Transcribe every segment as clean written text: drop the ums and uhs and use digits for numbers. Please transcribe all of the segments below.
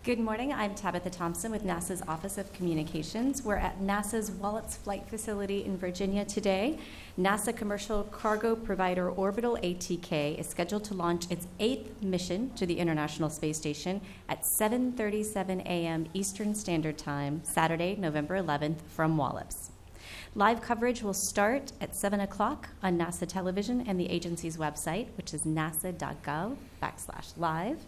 Good morning. I'm Tabitha Thompson with NASA's Office of Communications. We're at NASA's Wallops Flight Facility in Virginia today. NASA commercial cargo provider Orbital ATK is scheduled to launch its 8th mission to the International Space Station at 7:37 a.m. Eastern Standard Time, Saturday, November 11th, from Wallops. Live coverage will start at 7 o'clock on NASA television and the agency's website, which is nasa.gov/live.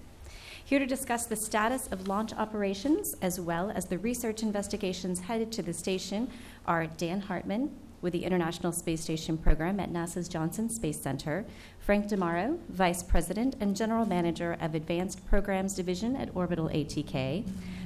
Here to discuss the status of launch operations as well as the research investigations headed to the station are Dan Hartman with the International Space Station Program at NASA's Johnson Space Center, Frank DeMauro, Vice President and General Manager of Advanced Programs Division at Orbital ATK,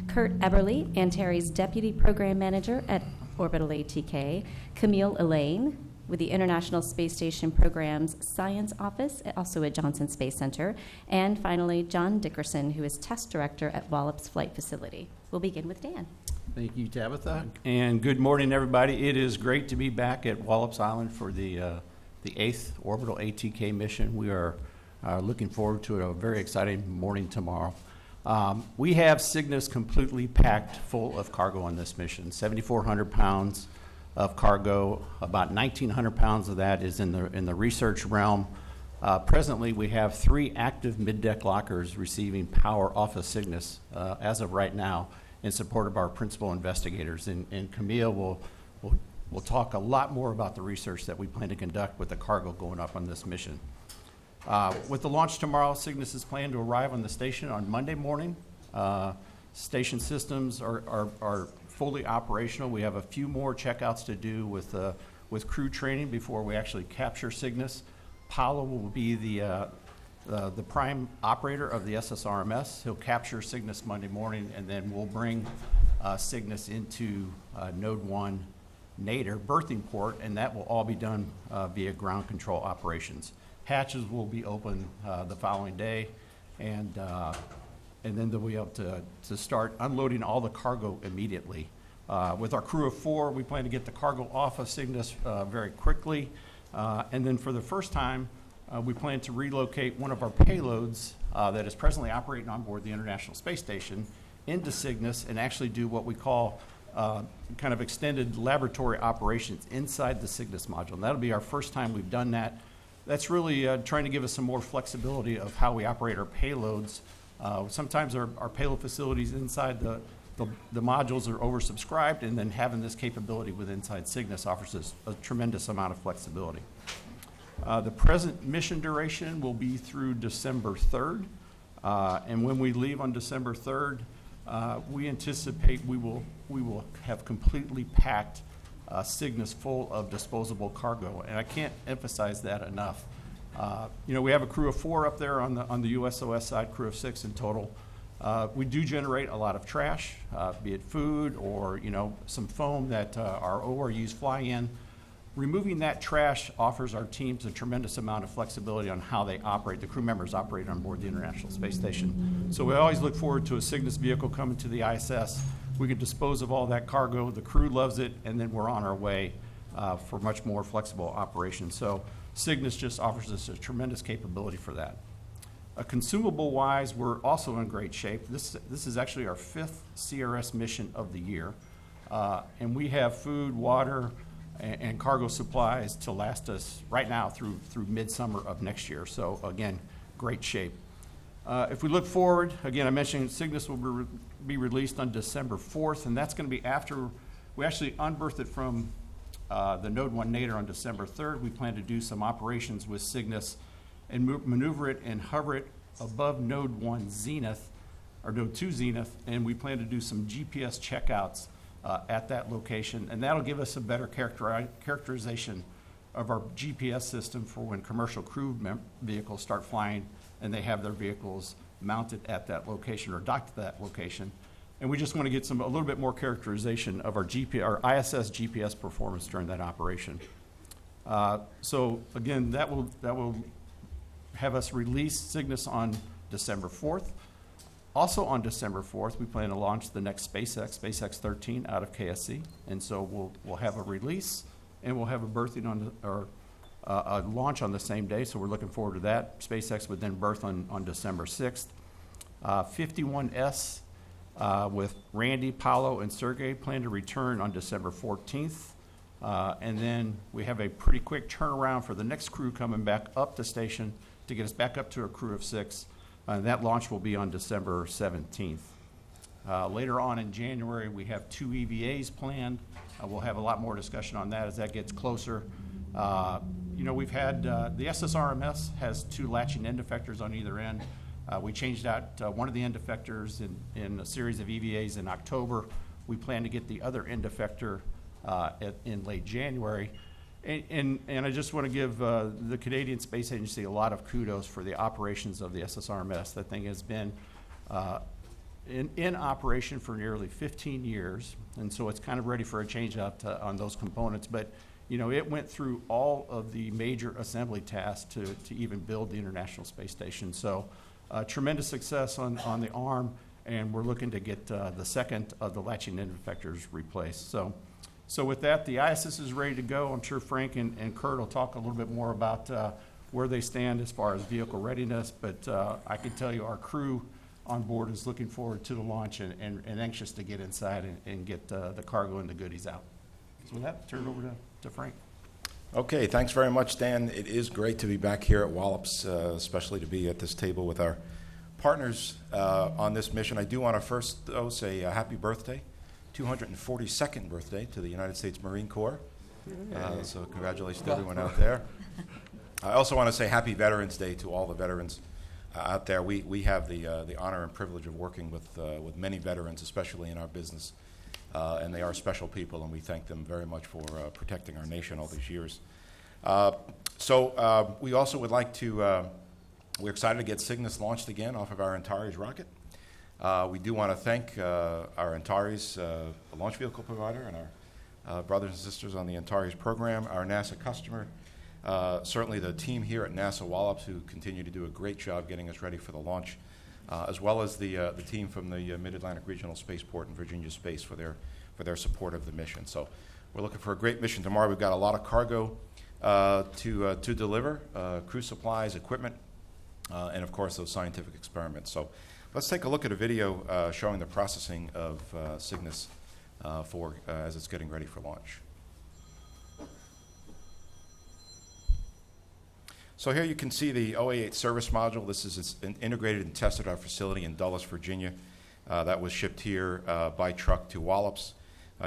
Kurt Eberly, Antares Deputy Program Manager at Orbital ATK, Camille Elaine, with the International Space Station Program's Science Office, also at Johnson Space Center, and finally, John Dickerson, who is Test Director at Wallops Flight Facility. We'll begin with Dan. Thank you, Tabitha, and good morning, everybody. It is great to be back at Wallops Island for the 8th Orbital ATK mission. We are looking forward to a very exciting morning tomorrow. We have Cygnus completely packed full of cargo on this mission, 7,400 pounds of cargo. About 1,900 pounds of that is in the research realm. Presently, we have 3 active mid-deck lockers receiving power off of Cygnus as of right now in support of our principal investigators. And Camille will talk a lot more about the research that we plan to conduct with the cargo going up on this mission. With the launch tomorrow, Cygnus is planned to arrive on the station on Monday morning. Station systems are fully operational. We have a few more checkouts to do with crew training before we actually capture Cygnus. Paolo will be the prime operator of the SSRMS. He'll capture Cygnus Monday morning, and then we'll bring Cygnus into Node 1 Nadir berthing port, and that will all be done via ground control operations. Hatches will be open the following day, and then they'll be able to start unloading all the cargo immediately. With our crew of 4, we plan to get the cargo off of Cygnus very quickly. And then for the first time, we plan to relocate one of our payloads that is presently operating on board the International Space Station into Cygnus and actually do what we call kind of extended laboratory operations inside the Cygnus module. And that'll be our first time we've done that. That's really trying to give us some more flexibility of how we operate our payloads. Sometimes our payload facilities inside the modules are oversubscribed, and then having this capability with inside Cygnus offers us a tremendous amount of flexibility. The present mission duration will be through December 3rd, and when we leave on December 3rd, we anticipate we will have completely packed Cygnus full of disposable cargo, and I can't emphasize that enough. We have a crew of 4 up there on the USOS side, crew of 6 in total. We do generate a lot of trash, be it food or some foam that our ORUs fly in. Removing that trash offers our teams a tremendous amount of flexibility on how they operate. The crew members operate on board the International Space Station. So we always look forward to a Cygnus vehicle coming to the ISS. We can dispose of all that cargo. The crew loves it, and then we're on our way for much more flexible operations. So Cygnus just offers us a tremendous capability for that. Consumable-wise, we're also in great shape. This is actually our 5th CRS mission of the year, and we have food, water, and cargo supplies to last us right now through midsummer of next year. So again, great shape. If we look forward, again, I mentioned Cygnus will be released on December 4th, and that's going to be after we actually unberth it from the Node 1 Nadir on December 3rd. We plan to do some operations with Cygnus and maneuver it and hover it above Node 1 Zenith, or Node 2 Zenith, and we plan to do some GPS checkouts at that location, and that'll give us a better characterization of our GPS system for when commercial crew vehicles start flying and they have their vehicles mounted at that location or docked at that location. And we just want to get a little bit more characterization of our ISS GPS performance during that operation. So again, that will have us release Cygnus on December 4th. Also on December 4th, we plan to launch the next SpaceX 13 out of KSC. And so we'll have a release and we'll have a berthing a launch on the same day. So we're looking forward to that. SpaceX would then berth on December 6th. 51S with Randy, Paolo, and Sergey plan to return on December 14th. And then we have a pretty quick turnaround for the next crew coming back up the station to get us back up to a crew of 6. That launch will be on December 17th. Later on in January, we have 2 EVAs planned. We'll have a lot more discussion on that as that gets closer. We've had the SSRMS has 2 latching end effectors on either end. We changed out one of the end effectors in a series of EVAs in October. We plan to get the other end effector in late January. And I just want to give the Canadian Space Agency a lot of kudos for the operations of the SSRMS. That thing has been in operation for nearly 15 years, and so it's kind of ready for a change out on those components. But it went through all of the major assembly tasks to even build the International Space Station. So tremendous success on the arm, and we're looking to get the second of the latching end effectors replaced. So with that, the ISS is ready to go. I'm sure Frank and Kurt will talk a little bit more about where they stand as far as vehicle readiness, but I can tell you our crew on board is looking forward to the launch and anxious to get inside and get the cargo and the goodies out. So with that, turn it over to Frank. Okay, thanks very much, Dan. It is great to be back here at Wallops, especially to be at this table with our partners on this mission. I do want to first, though, say happy birthday, 242nd birthday to the United States Marine Corps. So congratulations to everyone out there. I also want to say happy Veterans Day to all the veterans out there. We have the honor and privilege of working with many veterans, especially in our business. And they are special people, and we thank them very much for protecting our nation all these years. So we also would like to, we're excited to get Cygnus launched again off of our Antares rocket. We do want to thank our Antares launch vehicle provider and our brothers and sisters on the Antares program, our NASA customer, certainly the team here at NASA Wallops who continue to do a great job getting us ready for the launch, as well as the team from the Mid-Atlantic Regional Spaceport and Virginia Space for their support of the mission. So we're looking for a great mission tomorrow. We've got a lot of cargo to deliver, crew supplies, equipment, and of course those scientific experiments. So let's take a look at a video showing the processing of Cygnus as it's getting ready for launch. So here you can see the OA8 service module. This is integrated and tested at our facility in Dulles, Virginia. That was shipped here by truck to Wallops.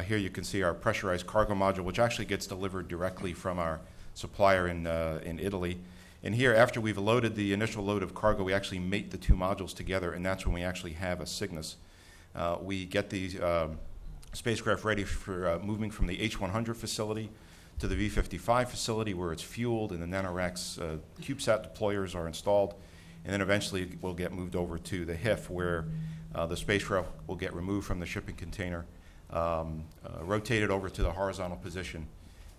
Here you can see our pressurized cargo module, which actually gets delivered directly from our supplier in Italy. And here, after we've loaded the initial load of cargo, we actually mate the 2 modules together, and that's when we actually have a Cygnus. We get the spacecraft ready for moving from the H100 facility to the V55 facility where it's fueled and the NanoRacks CubeSat deployers are installed. And then eventually we'll get moved over to the HIF where the spacecraft will get removed from the shipping container, rotated over to the horizontal position,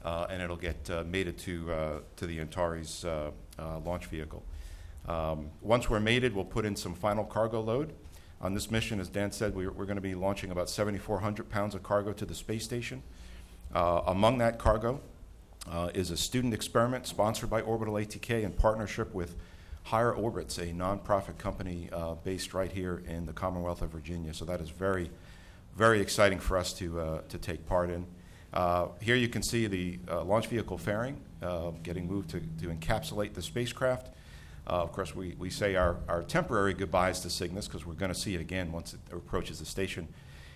and it'll get mated to the Antares launch vehicle. Once we're mated, we'll put in some final cargo load. On this mission, as Dan said, we're going to be launching about 7,400 pounds of cargo to the space station. Among that cargo is a student experiment sponsored by Orbital ATK in partnership with Higher Orbits, a nonprofit company based right here in the Commonwealth of Virginia. So that is very, very exciting for us to take part in. Here you can see the launch vehicle fairing getting moved to encapsulate the spacecraft. Of course, we say our temporary goodbyes to Cygnus because we're going to see it again once it approaches the station.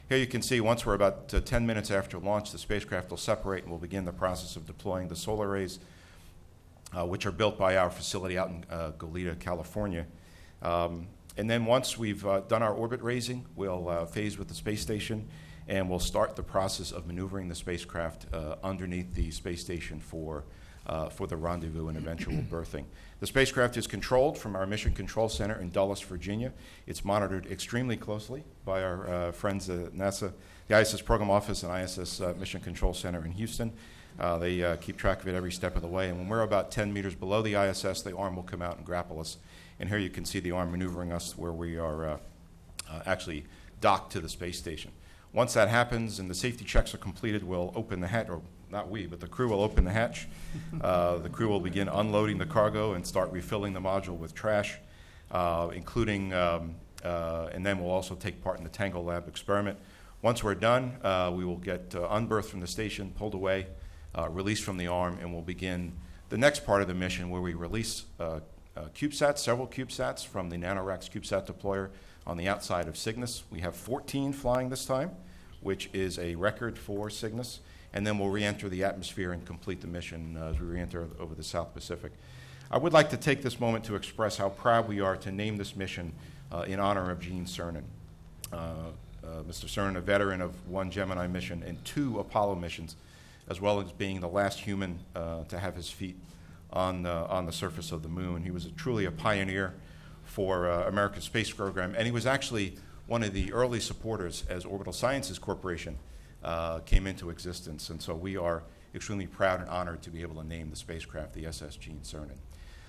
Here you can see once we're about 10 minutes after launch, the spacecraft will separate and we'll begin the process of deploying the solar arrays, which are built by our facility out in Goleta, California. And then once we've done our orbit raising, we'll phase with the space station and we'll start the process of maneuvering the spacecraft underneath the space station for the rendezvous and eventual berthing. The spacecraft is controlled from our Mission Control Center in Dulles, Virginia. It's monitored extremely closely by our friends at NASA, the ISS Program Office and ISS Mission Control Center in Houston. They keep track of it every step of the way. And when we're about 10 meters below the ISS, the arm will come out and grapple us. And here you can see the arm maneuvering us where we are actually docked to the space station. Once that happens and the safety checks are completed, we'll open the hatch, or not we, but the crew will open the hatch. The crew will begin unloading the cargo and start refilling the module with trash, including and then we'll also take part in the Tango Lab experiment. Once we're done, we will get unberthed from the station, pulled away, released from the arm, and we'll begin the next part of the mission where we release CubeSats, several CubeSats from the NanoRacks CubeSat deployer on the outside of Cygnus. We have 14 flying this time, which is a record for Cygnus, and then we'll re-enter the atmosphere and complete the mission as we re-enter over the South Pacific. I would like to take this moment to express how proud we are to name this mission in honor of Gene Cernan. Mr. Cernan, a veteran of 1 Gemini mission and 2 Apollo missions, as well as being the last human to have his feet on the surface of the moon. He was truly a pioneer for America's space program, and he was actually one of the early supporters as Orbital Sciences Corporation came into existence, and so we are extremely proud and honored to be able to name the spacecraft the SS Gene Cernan.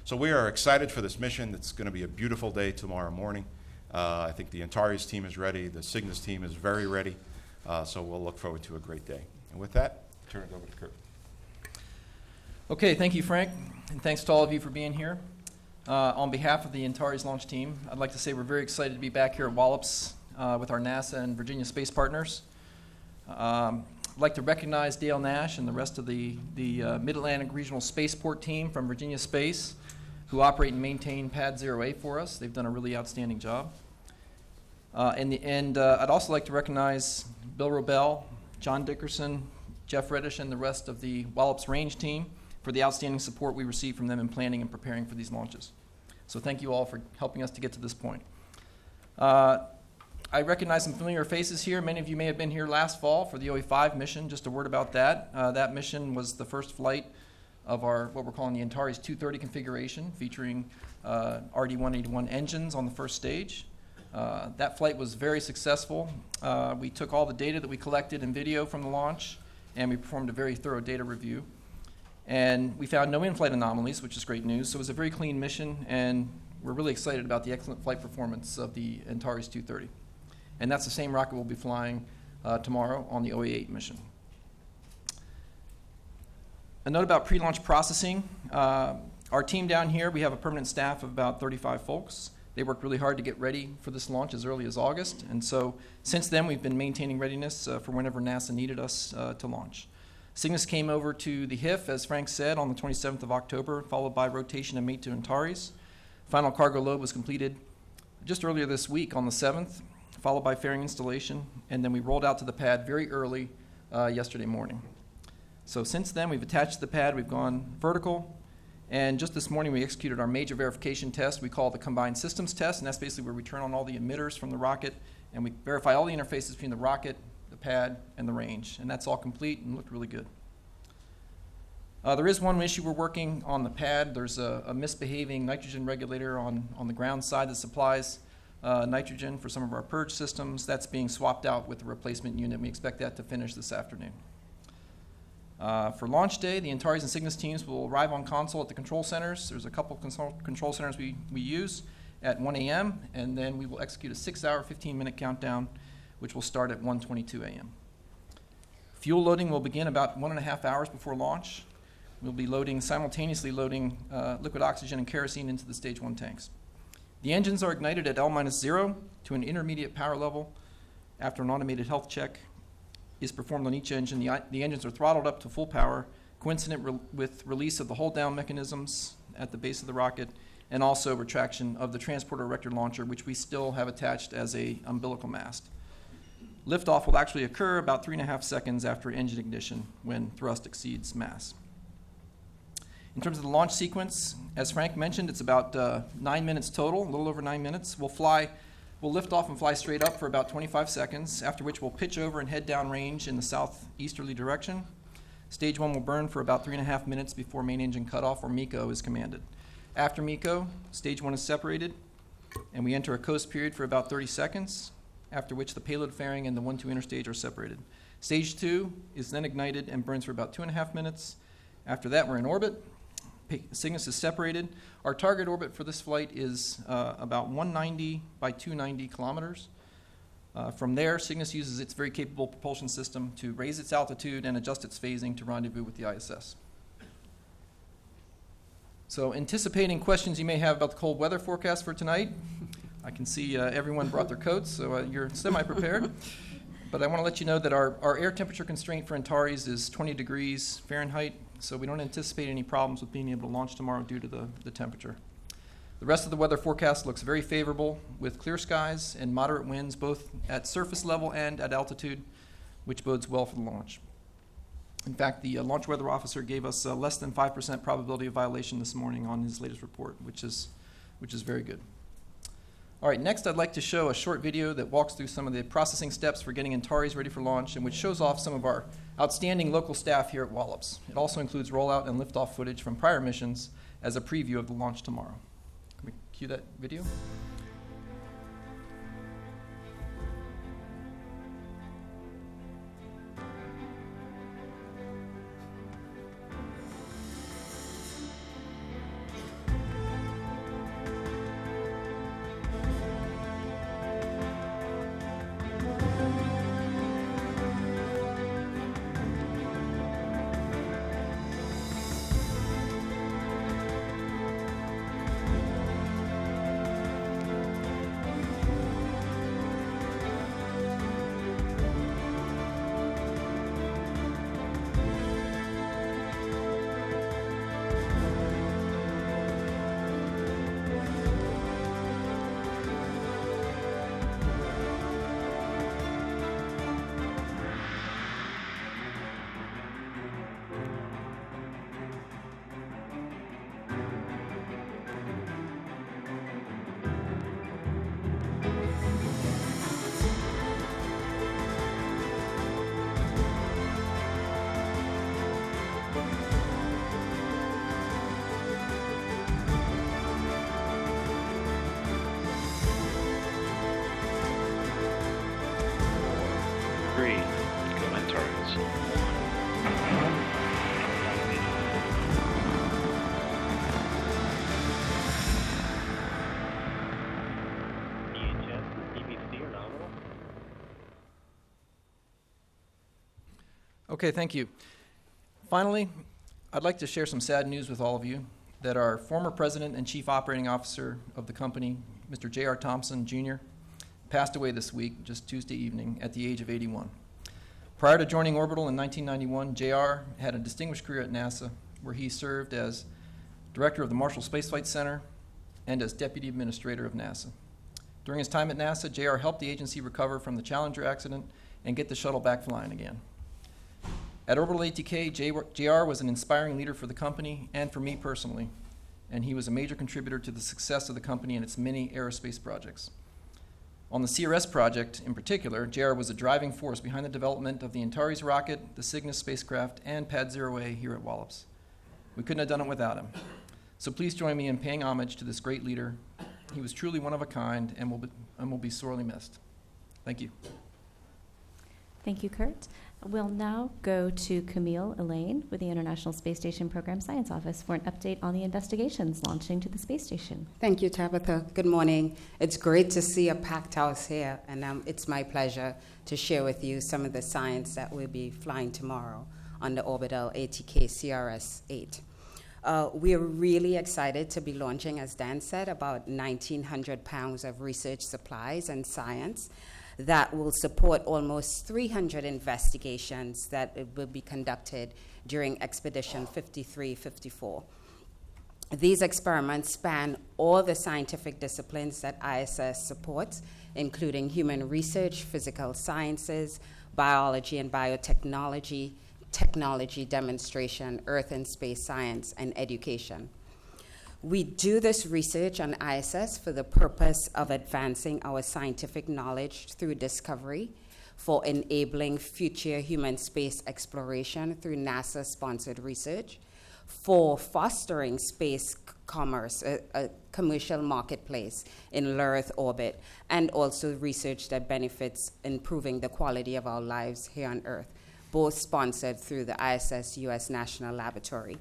So we are excited for this mission. It's going to be a beautiful day tomorrow morning. I think the Antares team is ready. The Cygnus team is very ready. So we'll look forward to a great day. And with that, turn it over to Kurt. Okay, thank you, Frank, and thanks to all of you for being here. On behalf of the Antares launch team, I'd like to say we're very excited to be back here at Wallops with our NASA and Virginia space partners. I'd like to recognize Dale Nash and the rest of the Mid-Atlantic Regional Spaceport team from Virginia Space, who operate and maintain Pad 0A for us. They've done a really outstanding job. I'd also like to recognize Bill Robel, John Dickerson, Jeff Reddish, and the rest of the Wallops Range team for the outstanding support we received from them in planning and preparing for these launches. So thank you all for helping us to get to this point. I recognize some familiar faces here. Many of you may have been here last fall for the OE5 mission. Just a word about that. That mission was the first flight of our, what we're calling the Antares 230 configuration, featuring RD-181 engines on the first stage. That flight was very successful. We took all the data that we collected in video from the launch, and we performed a very thorough data review. And we found no in-flight anomalies, which is great news. So it was a very clean mission, and we're really excited about the excellent flight performance of the Antares 230. And that's the same rocket we'll be flying tomorrow on the OE8 mission. A note about pre-launch processing. Our team down here, we have a permanent staff of about 35 folks. They worked really hard to get ready for this launch as early as August. And so since then, we've been maintaining readiness for whenever NASA needed us to launch. Cygnus came over to the HIF, as Frank said, on the 27th of October, followed by rotation and mate to Antares. Final cargo load was completed just earlier this week on the 7th, followed by fairing installation, and then we rolled out to the pad very early yesterday morning. So since then, we've attached the pad, we've gone vertical, and just this morning we executed our major verification test we call the combined systems test, and that's basically where we turn on all the emitters from the rocket, and we verify all the interfaces between the rocket, the pad, and the range, and that's all complete and looked really good. There is one issue we're working on the pad. There's a misbehaving nitrogen regulator on the ground side that supplies nitrogen for some of our purge systems. That's being swapped out with the replacement unit. We expect that to finish this afternoon. For launch day, the Antares and Cygnus teams will arrive on console at the control centers. There's a couple control centers we use at 1 a.m., and then we will execute a 6-hour, 15-minute countdown, which will start at 1:22 a.m. Fuel loading will begin about 1.5 hours before launch. We'll be simultaneously loading liquid oxygen and kerosene into the stage 1 tanks. The engines are ignited at L-0 to an intermediate power level. After an automated health check is performed on each engine, the engines are throttled up to full power, coincident with release of the hold-down mechanisms at the base of the rocket, and also retraction of the transporter erector launcher, which we still have attached as a umbilical mast. Liftoff will actually occur about 3.5 seconds after engine ignition when thrust exceeds mass. In terms of the launch sequence, as Frank mentioned, it's about 9 minutes total, a little over 9 minutes. We'll lift off and fly straight up for about 25 seconds, after which we'll pitch over and head down range in the southeasterly direction. Stage 1 will burn for about 3.5 minutes before main engine cutoff, or MECO, is commanded. After MECO, stage 1 is separated, and we enter a coast period for about 30 seconds, after which the payload fairing and the 1-2 interstage are separated. Stage 2 is then ignited and burns for about 2.5 minutes. After that, we're in orbit. Cygnus is separated. Our target orbit for this flight is about 190 by 290 kilometers. From there, Cygnus uses its very capable propulsion system to raise its altitude and adjust its phasing to rendezvous with the ISS. So, anticipating questions you may have about the cold weather forecast for tonight, I can see everyone brought their coats, so you're semi-prepared. But I want to let you know that our air temperature constraint for Antares is 20 degrees Fahrenheit, so we don't anticipate any problems with being able to launch tomorrow due to the temperature. The rest of the weather forecast looks very favorable with clear skies and moderate winds both at surface level and at altitude, which bodes well for the launch. In fact, the launch weather officer gave us less than 5% probability of violation this morning on his latest report, which is very good. All right, next I'd like to show a short video that walks through some of the processing steps for getting Antares ready for launch and which shows off some of our outstanding local staff here at Wallops. It also includes rollout and liftoff footage from prior missions as a preview of the launch tomorrow. Can we cue that video? Okay, thank you. Finally, I'd like to share some sad news with all of you that our former president and chief operating officer of the company, Mr. J.R. Thompson, Jr., passed away this week, just Tuesday evening, at the age of 81. Prior to joining Orbital in 1991, J.R. had a distinguished career at NASA, where he served as director of the Marshall Space Flight Center and as deputy administrator of NASA. During his time at NASA, J.R. helped the agency recover from the Challenger accident and get the shuttle back flying again. At Orbital ATK, JR was an inspiring leader for the company and for me personally, and he was a major contributor to the success of the company and its many aerospace projects. On the CRS project in particular, JR was a driving force behind the development of the Antares rocket, the Cygnus spacecraft, and Pad 0A here at Wallops. We couldn't have done it without him. So please join me in paying homage to this great leader. He was truly one of a kind and will be sorely missed. Thank you. Thank you, Kurt. We'll now go to Camille Elaine with the International Space Station Program Science Office for an update on the investigations launching to the space station. Thank you, Tabitha. Good morning. It's great to see a packed house here, and it's my pleasure to share with you some of the science that will be flying tomorrow on the Orbital ATK CRS-8. We are really excited to be launching, as Dan said, about 1,900 pounds of research supplies and science that will support almost 300 investigations that will be conducted during Expedition 53-54. These experiments span all the scientific disciplines that ISS supports, including human research, physical sciences, biology and biotechnology, technology demonstration, earth and space science, and education. We do this research on ISS for the purpose of advancing our scientific knowledge through discovery, for enabling future human space exploration through NASA-sponsored research, for fostering space commerce, a commercial marketplace in low Earth orbit, and also research that benefits improving the quality of our lives here on Earth, both sponsored through the ISS U.S. National Laboratory.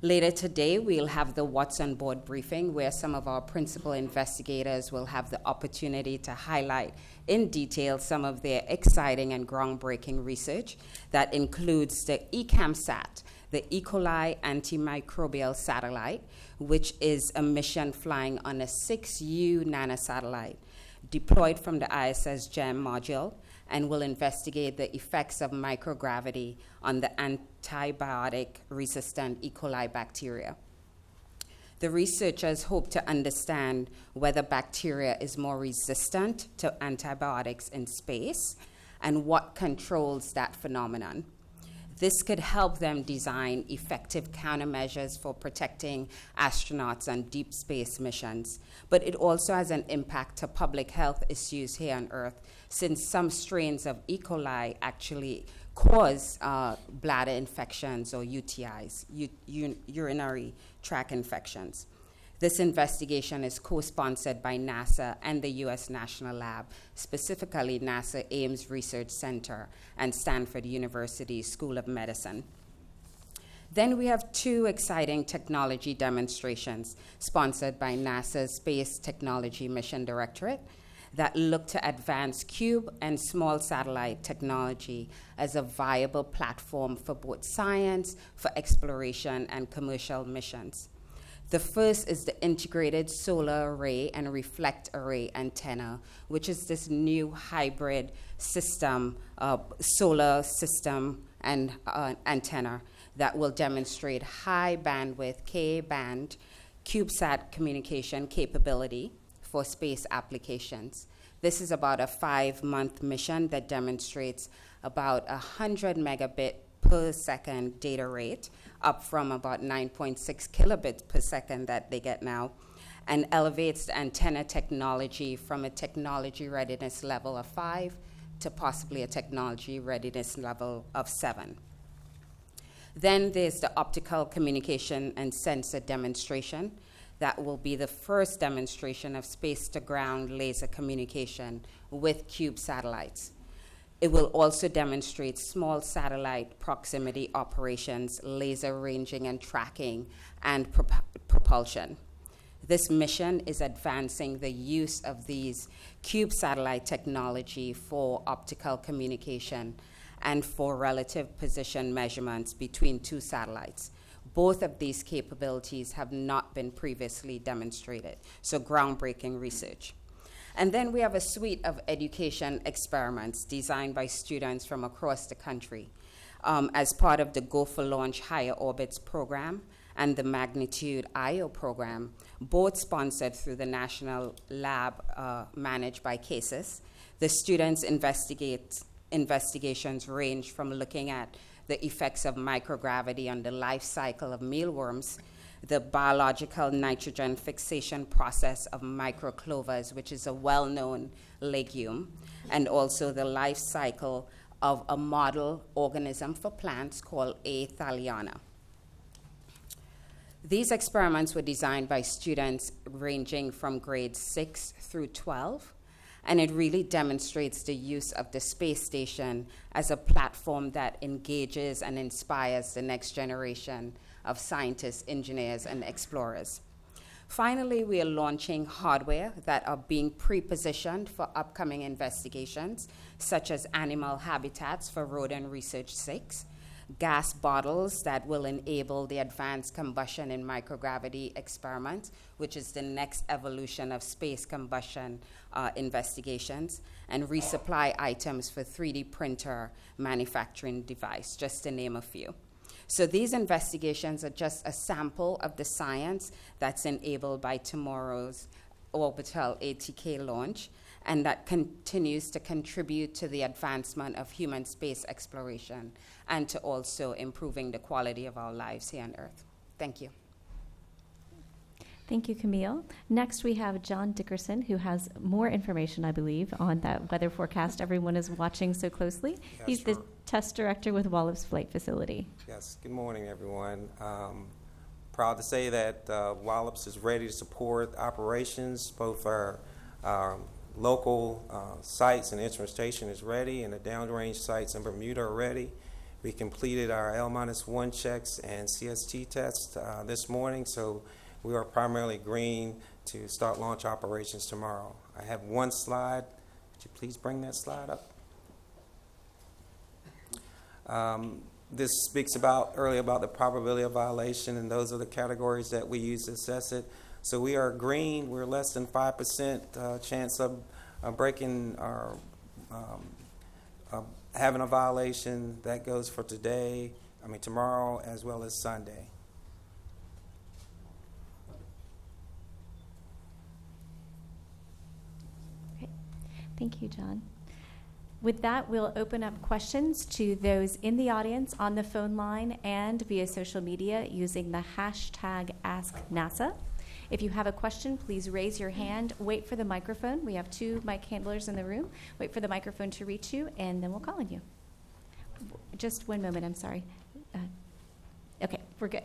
Later today, we'll have the What's on Board briefing, where some of our principal investigators will have the opportunity to highlight in detail some of their exciting and groundbreaking research that includes the ECAMSAT, the E. coli antimicrobial satellite, which is a mission flying on a 6U nanosatellite deployed from the ISS GEM module, and will investigate the effects of microgravity on the antibiotic-resistant E. coli bacteria. The researchers hope to understand whether bacteria is more resistant to antibiotics in space and what controls that phenomenon. This could help them design effective countermeasures for protecting astronauts on deep space missions. But it also has an impact to public health issues here on Earth, since some strains of E. coli actually cause bladder infections or UTIs, urinary tract infections. This investigation is co-sponsored by NASA and the U.S. National Lab, specifically NASA Ames Research Center and Stanford University School of Medicine. Then we have two exciting technology demonstrations sponsored by NASA's Space Technology Mission Directorate that look to advance cube and small satellite technology as a viable platform for both science, for exploration, and commercial missions. The first is the integrated solar array and reflect array antenna, which is this new hybrid system, solar system and antenna that will demonstrate high bandwidth Ka-band CubeSat communication capability for space applications. This is about a 5-month mission that demonstrates about 100 megabit per second data rate, up from about 9.6 kilobits per second that they get now, and elevates the antenna technology from a technology readiness level of 5 to possibly a technology readiness level of 7. Then there's the optical communication and sensor demonstration. That will be the first demonstration of space-to-ground laser communication with cube satellites. It will also demonstrate small satellite proximity operations, laser ranging and tracking, and propulsion. This mission is advancing the use of these cube satellite technology for optical communication and for relative position measurements between two satellites. Both of these capabilities have not been previously demonstrated, so groundbreaking research. And then we have a suite of education experiments designed by students from across the country as part of the Go for Launch Higher Orbits program and the Magnitude IO program, both sponsored through the National Lab managed by CASIS. The students' investigations range from looking at the effects of microgravity on the life cycle of mealworms, the biological nitrogen fixation process of microclovers, which is a well-known legume, and also the life cycle of a model organism for plants called A. thaliana. These experiments were designed by students ranging from grades 6 through 12, and it really demonstrates the use of the space station as a platform that engages and inspires the next generation of scientists, engineers, and explorers. Finally, we are launching hardware that are being pre-positioned for upcoming investigations, such as animal habitats for Rodent Research 6, gas bottles that will enable the advanced combustion in microgravity experiments, which is the next evolution of space combustion investigations, and resupply items for 3D printer manufacturing device, just to name a few. So these investigations are just a sample of the science that's enabled by tomorrow's Orbital ATK launch, and that continues to contribute to the advancement of human space exploration and to also improving the quality of our lives here on Earth. Thank you. Thank you, Camille. Next, we have John Dickerson, who has more information, I believe, on that weather forecast everyone is watching so closely. Yes, He's the test director with Wallops Flight Facility. Yes, good morning, everyone. Proud to say that Wallops is ready to support operations. Both our local sites and instrument station is ready, and the downrange sites in Bermuda are ready. We completed our L-1 checks and CST tests this morning, so we are primarily green to start launch operations tomorrow. I have one slide. Would you please bring that slide up? This speaks about earlier about the probability of violation, and those are the categories that we use to assess it. So we are green. We're less than 5% chance of breaking or having a violation. That goes for tomorrow, as well as Sunday. Okay. Thank you, John. With that, we'll open up questions to those in the audience, on the phone line, and via social media using the hashtag AskNASA. If you have a question, please raise your hand. Wait for the microphone. We have 2 mic handlers in the room. Wait for the microphone to reach you, and then we'll call on you. Just 1 moment, I'm sorry. Okay, we're good.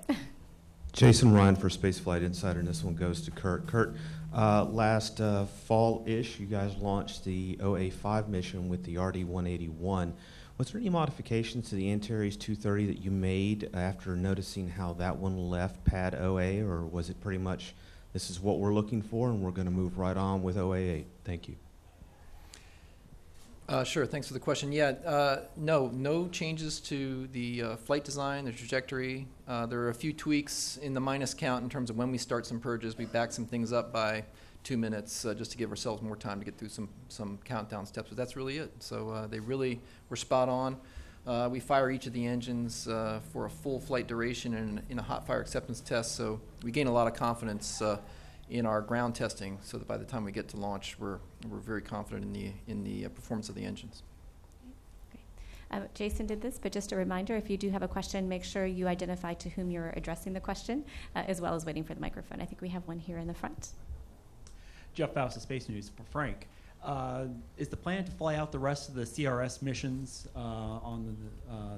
Jason Ryan for Spaceflight Insider, and this one goes to Kurt. Kurt, last fall-ish, you guys launched the OA5 mission with the RD-181. Was there any modifications to the Antares 230 that you made after noticing how that one left pad OA, or was it pretty much, this is what we're looking for, and we're going to move right on with OA8? Thank you. Sure, thanks for the question. No changes to the flight design, the trajectory. There are a few tweaks in the minus count in terms of when we start some purges. We back some things up by 2 minutes just to give ourselves more time to get through some countdown steps, but that's really it. So they really were spot on. We fire each of the engines for a full flight duration in a hot fire acceptance test, so we gain a lot of confidence in our ground testing, so that by the time we get to launch, we're very confident in the performance of the engines. Great. Jason did this, but just a reminder, if you do have a question, make sure you identify to whom you're addressing the question, as well as waiting for the microphone. I think we have one here in the front. Jeff Faust of Space News for Frank. Is the plan to fly out the rest of the CRS missions on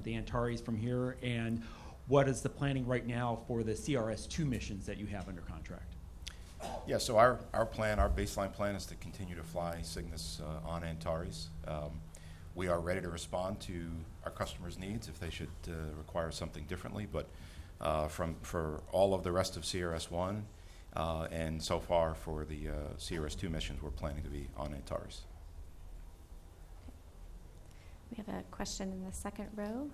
the Antares from here? And what is the planning right now for the CRS-2 missions that you have under contract? Yeah, so our baseline plan is to continue to fly Cygnus on Antares. We are ready to respond to our customers' needs if they should require something differently, but for all of the rest of CRS-1 and so far for the CRS-2 missions, we're planning to be on Antares. We have a question in the second row.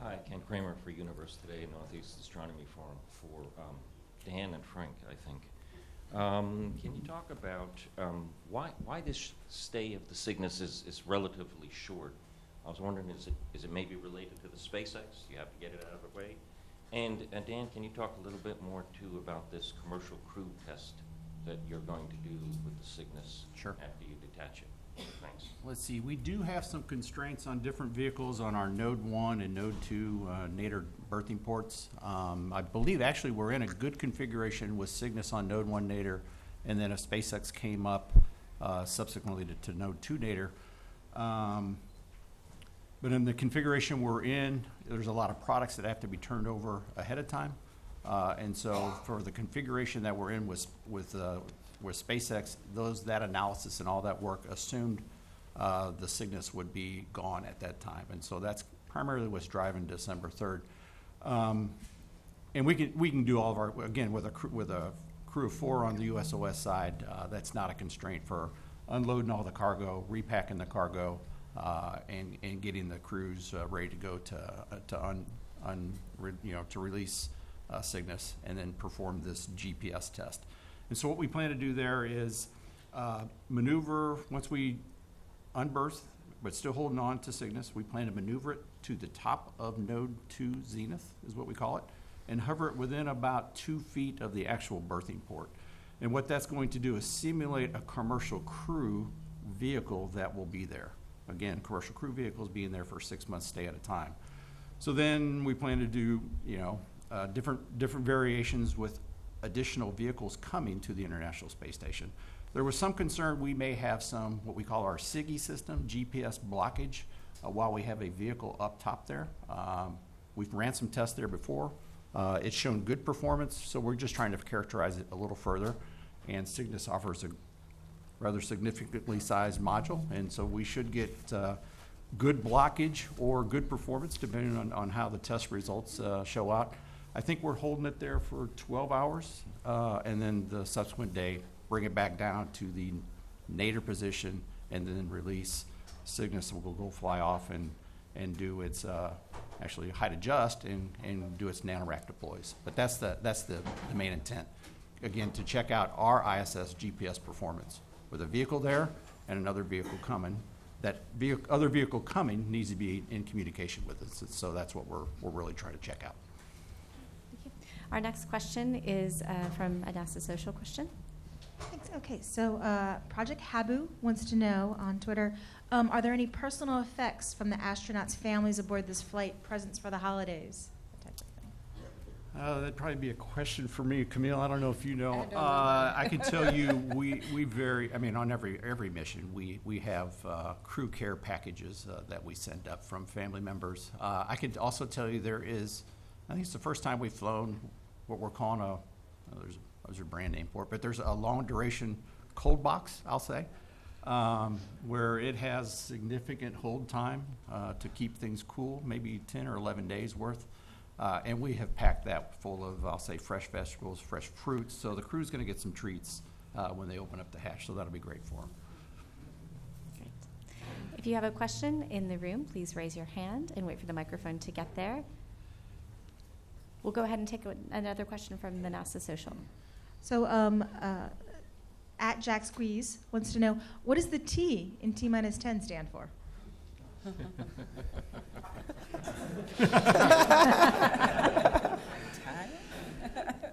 Hi, Ken Kramer for Universe Today, Northeast Astronomy Forum, for Dan and Frank, I think. Can you talk about why this stay of the Cygnus is relatively short? I was wondering, is it maybe related to the SpaceX? You have to get it out of the way. And Dan, can you talk a little bit more too about this commercial crew test that you're going to do with the Cygnus after you detach it? Thanks. Let's see, we do have some constraints on different vehicles on our Node 1 and Node 2 nadir berthing ports. I believe actually we're in a good configuration with Cygnus on Node 1 nadir, and then a SpaceX came up subsequently to Node 2 nadir. But in the configuration we're in, there's a lot of products that have to be turned over ahead of time. And so for the configuration that we're in with SpaceX, that analysis and all that work assumed the Cygnus would be gone at that time. And so that's primarily what's driving December 3rd. And we can do all of our, again, with a crew of 4 on the USOS side, that's not a constraint for unloading all the cargo, repacking the cargo, and getting the crews ready to go to release Cygnus and then perform this GPS test. And so what we plan to do there is maneuver, once we unberth, but still holding on to Cygnus, we plan to maneuver it to the top of Node 2 Zenith, is what we call it, and hover it within about 2 feet of the actual berthing port. And what that's going to do is simulate a commercial crew vehicle that will be there. Again, commercial crew vehicles being there for a 6-month stay at a time. So then we plan to do, different variations with additional vehicles coming to the International Space Station. There was some concern we may have some, what we call our SIGI system, GPS blockage, while we have a vehicle up top there. We've ran some tests there before. It's shown good performance, so we're just trying to characterize it a little further. And Cygnus offers a rather significantly sized module, and so we should get good blockage or good performance depending on how the test results show out. I think we're holding it there for 12 hours, and then the subsequent day, bring it back down to the nadir position and then release Cygnus will go fly off and do its actually height adjust and do its NanoRack deploys. But that's the main intent. Again, to check out our ISS GPS performance with a vehicle there and another vehicle coming. That other vehicle coming needs to be in communication with us. So that's what we're really trying to check out. Our next question is from a NASA Social question. Thanks. Okay, so Project Habu wants to know on Twitter, are there any personal effects from the astronauts' families aboard this flight, presents for the holidays, that type of thing? That'd probably be a question for me, Camille. I don't know if you know. I can tell you on every mission, we have crew care packages that we send up from family members. I can also tell you I think it's the first time we've flown what we're calling there's a brand name for it, but there's a long duration cold box, I'll say, where it has significant hold time to keep things cool, maybe 10 or 11 days worth. And we have packed that full of, I'll say, fresh vegetables, fresh fruits. So the crew's going to get some treats when they open up the hatch. So that'll be great for them. Great. If you have a question in the room, please raise your hand and wait for the microphone to get there. We'll go ahead and take another question from the NASA Social. So at Jack Squeeze wants to know, what does the T in T-10 stand for?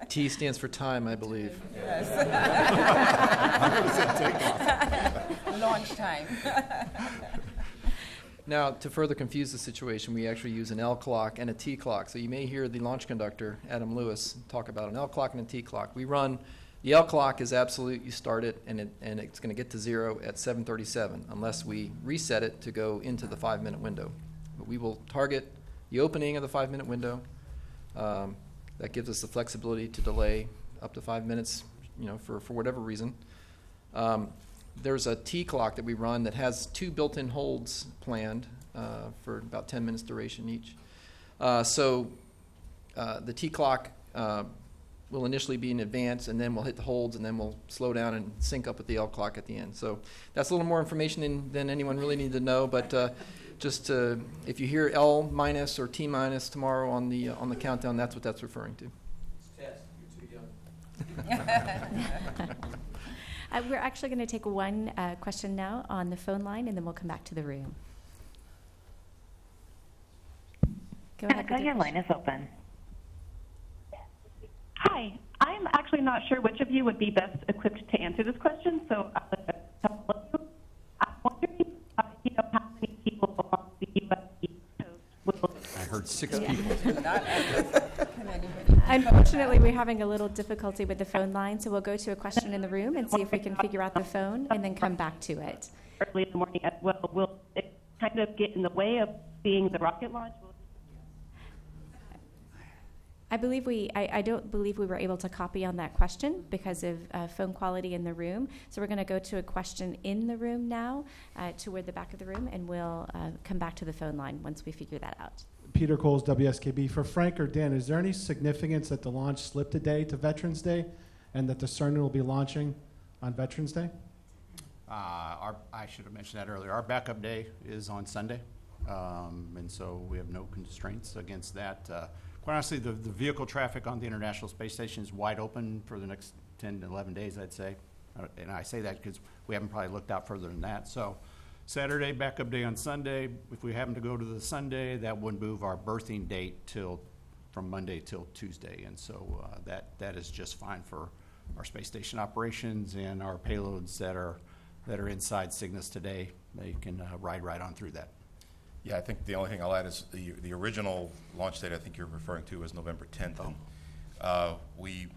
T stands for time, I believe. Yes. Launch time. Now, to further confuse the situation, we actually use an L clock and a T clock. So you may hear the launch conductor, Adam Lewis, talk about an L clock and a T clock. The L clock is absolute. You start it, and it's going to get to 0 at 7:37, unless we reset it to go into the 5-minute window. But we will target the opening of the 5-minute window. That gives us the flexibility to delay up to 5 minutes, for whatever reason. There's a T clock that we run that has 2 built-in holds planned for about 10 minutes duration each. So the T clock will initially be in advance, and then we'll hit the holds, and then we'll slow down and sync up with the L clock at the end. So that's a little more information than anyone really needed to know, but if you hear L minus or T minus tomorrow on the countdown, that's what that's referring to. Test, you're too young. We're actually going to take one question now on the phone line, and then we'll come back to the room. Go ahead. Your line is open. Hi. I'm actually not sure which of you would be best equipped to answer this question, so I'll let a couple of you. I'm wondering, how many people on the U.S. East Coast will... I heard 6 people. Unfortunately, we're having a little difficulty with the phone line, so we'll go to a question in the room and see if we can figure out the phone and then come back to it. Early in the morning as well. Will it kind of get in the way of seeing the rocket launch? I don't believe we were able to copy on that question because of phone quality in the room. So we're going to go to a question in the room now, toward the back of the room, and we'll come back to the phone line once we figure that out. Peter Coles, WSKB. For Frank or Dan, is there any significance that the launch slipped a day to Veterans Day and that the CERN will be launching on Veterans Day? I should have mentioned that earlier. Our backup day is on Sunday, and so we have no constraints against that. Quite honestly, the vehicle traffic on the International Space Station is wide open for the next 10 to 11 days, I'd say. And I say that because we haven't probably looked out further than that. So Saturday, backup day on Sunday. If we happen to go to the Sunday, that would move our berthing date from Monday till Tuesday. And so that is just fine for our space station operations and our payloads that are inside Cygnus today. They can ride right on through that. Yeah, I think the only thing I'll add is the original launch date I think you're referring to is November 10th. And, we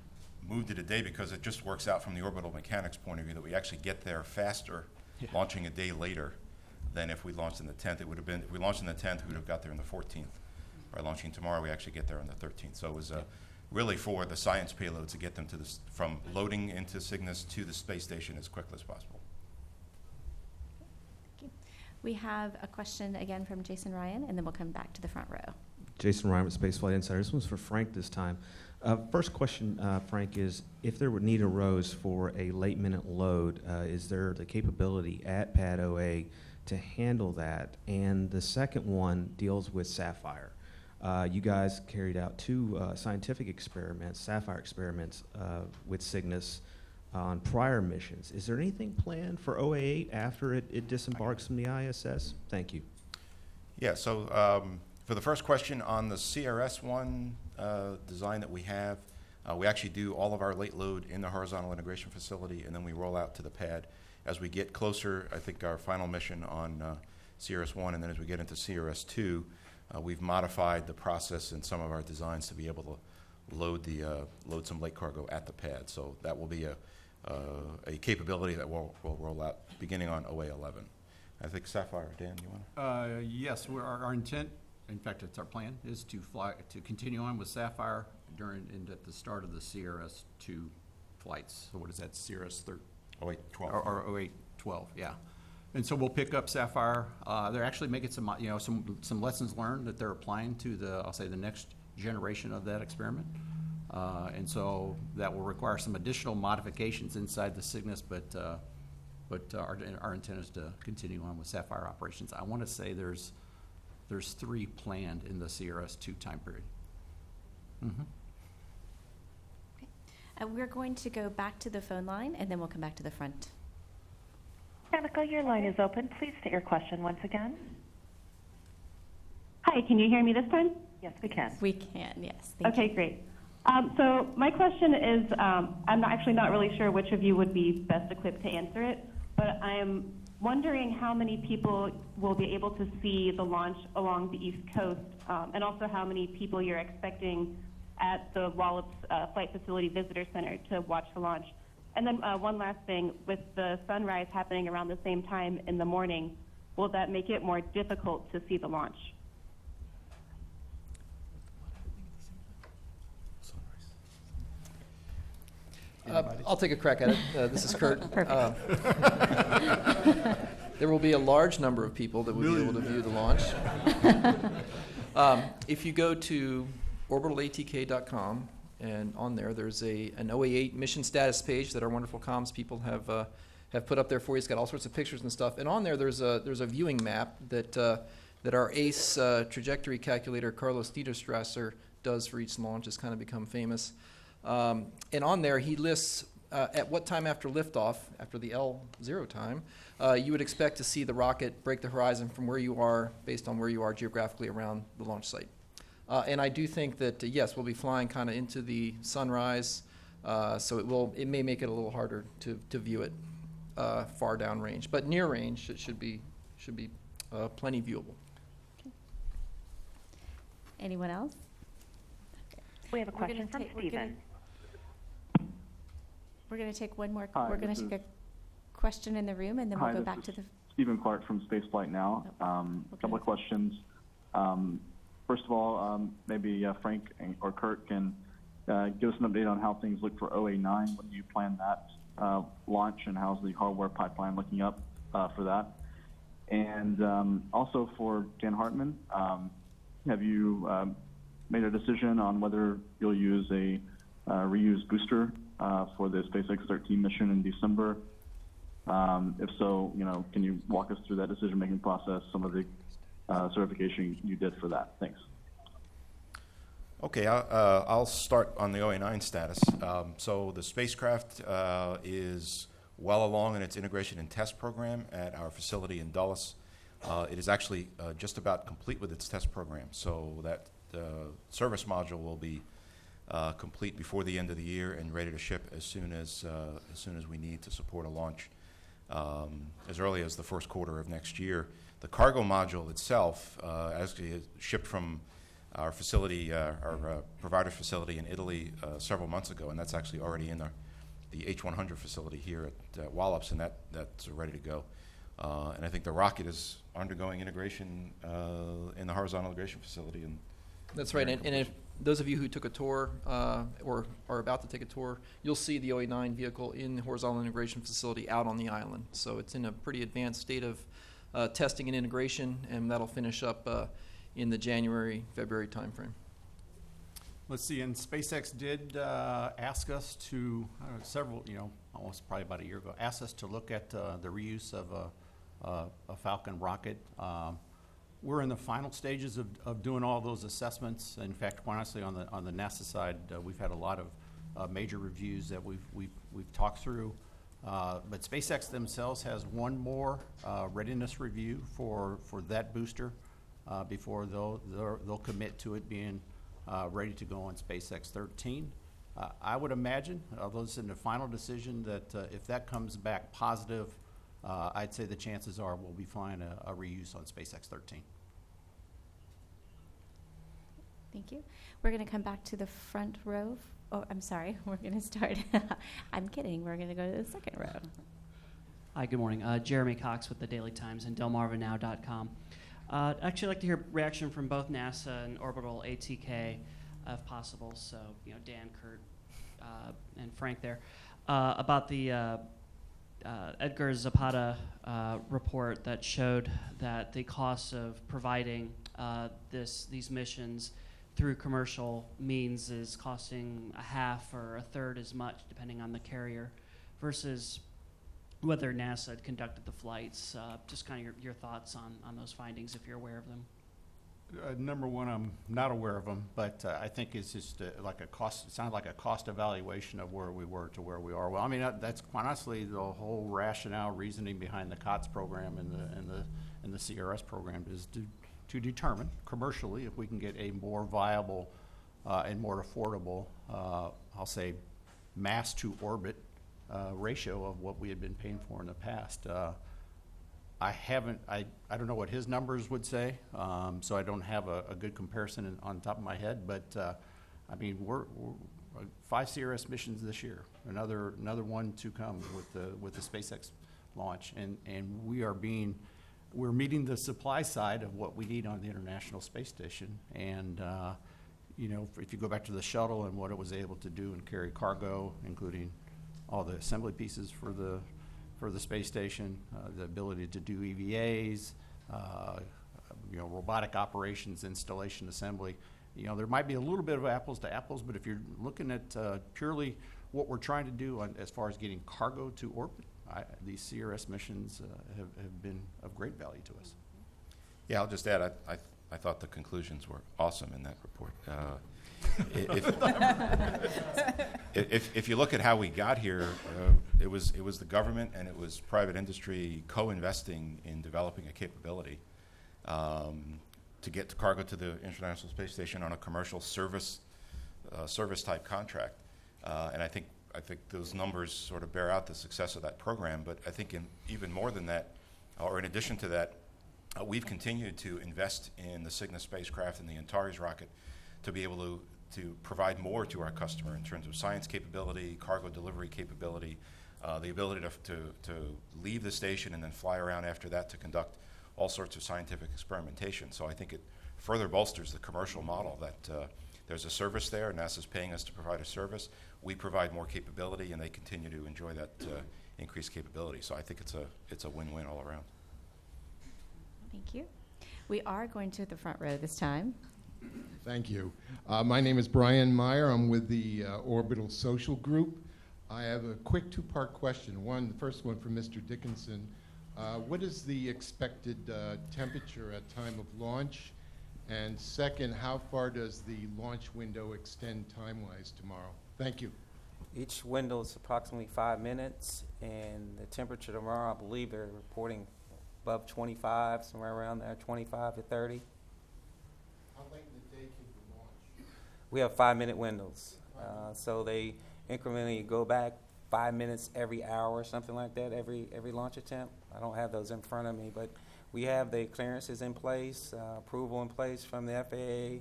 moved it a day because it just works out from the orbital mechanics point of view that we actually get there faster launching a day later than if we launched on the 10th. It would have been, if we launched on the 10th, we would have got there on the 14th. By launching tomorrow, we actually get there on the 13th. So it was really for the science payload to get them to from loading into Cygnus to the space station as quickly as possible. We have a question again from Jason Ryan, and then we'll come back to the front row. Jason Ryan with Spaceflight Insider. This one's for Frank this time. First question, Frank, is if there would need arose for a late-minute load, is there the capability at Pad OA to handle that? And the second one deals with Sapphire. You guys carried out two scientific experiments, Sapphire experiments, with Cygnus on prior missions. Is there anything planned for OA8 after it disembarks from the ISS? Thank you. Yeah, so for the first question on the CRS-1 design that we have, we actually do all of our late load in the horizontal integration facility, and then we roll out to the pad. As we get closer, I think our final mission on CRS-1, and then as we get into CRS-2, we've modified the process in some of our designs to be able to load some late cargo at the pad. So that will be a capability that we'll roll out beginning on OA11. I think Sapphire, Dan, you want to? Yes, our intent, in fact, it's our plan, is to continue on with Sapphire and at the start of the CRS-2 flights. So what is that, CRS-13? 0812. Or 0812, yeah. And so we'll pick up Sapphire. They're actually making some lessons learned that they're applying to the next generation of that experiment. And so that will require some additional modifications inside the Cygnus, but our intent is to continue on with Sapphire operations. I want to say there's 3 planned in the CRS-2 time period. Mm-hmm. Okay. We're going to go back to the phone line, and then we'll come back to the front. Danica, your line is open. Please state your question once again. Hi, can you hear me this time? Yes, we can. We can, yes. Thank Okay, you. great. So my question is, I'm actually not really sure which of you would be best equipped to answer it, but I'm wondering how many people will be able to see the launch along the East Coast, and also how many people you're expecting at the Wallops Flight Facility Visitor Center to watch the launch. And then one last thing, with the sunrise happening around the same time in the morning, will that make it more difficult to see the launch? I'll take a crack at it. This is Kurt. Perfect. There will be a large number of people that will be able to view the launch. If you go to orbitalatk.com, and on there, there's an OA8 mission status page that our wonderful comms people have put up there for you. It's got all sorts of pictures and stuff. And on there, there's a viewing map that our ACE trajectory calculator, Carlos Dieterstrasser, does for each launch. It's kind of become famous. And on there, he lists at what time after liftoff, after the L0 time, you would expect to see the rocket break the horizon from where you are, based on where you are geographically around the launch site. And I do think that, yes, we'll be flying kind of into the sunrise, so it may make it a little harder to view it far down range. But near range, it should be plenty viewable. Okay. Anyone else? We have a question from Stephen. We're going to take one more. Hi, we're going to take a question in the room, and then we'll go back to the. Stephen Clark from Spaceflight Now. A couple of questions. First of all, maybe Frank or Kurt can give us an update on how things look for OA9. When do you plan that launch, and how's the hardware pipeline looking up for that? And also for Dan Hartman, have you made a decision on whether you'll use a reused booster for the SpaceX 13 mission in December? If so, can you walk us through that decision-making process, some of the certification you did for that? Thanks. Okay, I'll start on the OA9 status. So the spacecraft is well along in its integration and test program at our facility in Dulles. It is actually just about complete with its test program, so that service module will be complete before the end of the year and ready to ship as soon as we need to support a launch as early as the first quarter of next year. The cargo module itself actually is shipped from our facility, our provider facility in Italy several months ago, and that's actually already in the H100 facility here at Wallops, and that's ready to go. And I think the rocket is undergoing integration in the horizontal integration facility. That's right, and if those of you who took a tour or are about to take a tour, you'll see the OA9 vehicle in the horizontal integration facility out on the island. So it's in a pretty advanced state of testing and integration, and that'll finish up in the January, February timeframe. Let's see, and SpaceX did ask us to, almost probably about a year ago, asked us to look at the reuse of a Falcon rocket. We're in the final stages of doing all those assessments. In fact, quite honestly, on the NASA side, we've had a lot of major reviews that we've talked through. But SpaceX themselves has one more readiness review for that booster before they'll commit to it being ready to go on SpaceX 13. I would imagine, although it's in the final decision, that if that comes back positive, I'd say the chances are we'll be flying a reuse on SpaceX 13. Thank you. We're going to come back to the front row. Oh, I'm sorry. We're going to start. I'm kidding. We're going to go to the second row. Hi, good morning. Jeremy Cox with the Daily Times and DelmarvaNow.com. Actually, I'd like to hear reaction from both NASA and Orbital ATK, if possible. So, Dan, Kurt, and Frank there, about the Edgar Zapata report that showed that the cost of providing these missions through commercial means is costing a half or a third as much, depending on the carrier, versus whether NASA had conducted the flights. Just kind of your thoughts on those findings, if you're aware of them. Number one, I'm not aware of them, but I think it's just like a cost. It sounds like a cost evaluation of where we were to where we are. Well, I mean that's quite honestly the whole rationale, reasoning behind the COTS program and the CRS program is to determine commercially if we can get a more viable and more affordable, I'll say, mass to orbit ratio of what we had been paying for in the past. I don't know what his numbers would say, so I don't have a good comparison on top of my head, but I mean, we're 5 CRS missions this year, another one to come with the SpaceX launch, and we're meeting the supply side of what we need on the International Space Station. And if you go back to the shuttle and what it was able to do and carry cargo, including all the assembly pieces for the space station, the ability to do EVAs, robotic operations, installation, assembly. There might be a little bit of apples to apples, but if you're looking at purely what we're trying to do as far as getting cargo to orbit, these CRS missions have been of great value to us. Yeah, I'll just add, I thought the conclusions were awesome in that report. If you look at how we got here, it was the government and it was private industry co-investing in developing a capability to get the cargo to the International Space Station on a commercial service type contract. And I think those numbers sort of bear out the success of that program. But I think even more than that, or in addition to that, we've continued to invest in the Cygnus spacecraft and the Antares rocket to be able to provide more to our customer in terms of science capability, cargo delivery capability, the ability to leave the station and then fly around after that to conduct all sorts of scientific experimentation. So I think it further bolsters the commercial model that there's a service there, NASA's paying us to provide a service, we provide more capability, and they continue to enjoy that increased capability. So I think it's a win-win all around. Thank you. We are going to the front row this time. Thank you. My name is Brian Meyer. I'm with the Orbital Social Group. I have a quick two-part question. The first one for Mr. Dickinson. What is the expected temperature at time of launch? And second, how far does the launch window extend time-wise tomorrow? Thank you. Each window is approximately 5 minutes, and the temperature tomorrow, I believe they're reporting above 25, somewhere around there, 25 to 30. How late in the day can you launch? We have 5-minute windows. So they incrementally go back 5 minutes every hour or something like that, every launch attempt. I don't have those in front of me, but we have the clearances in place, approval in place from the FAA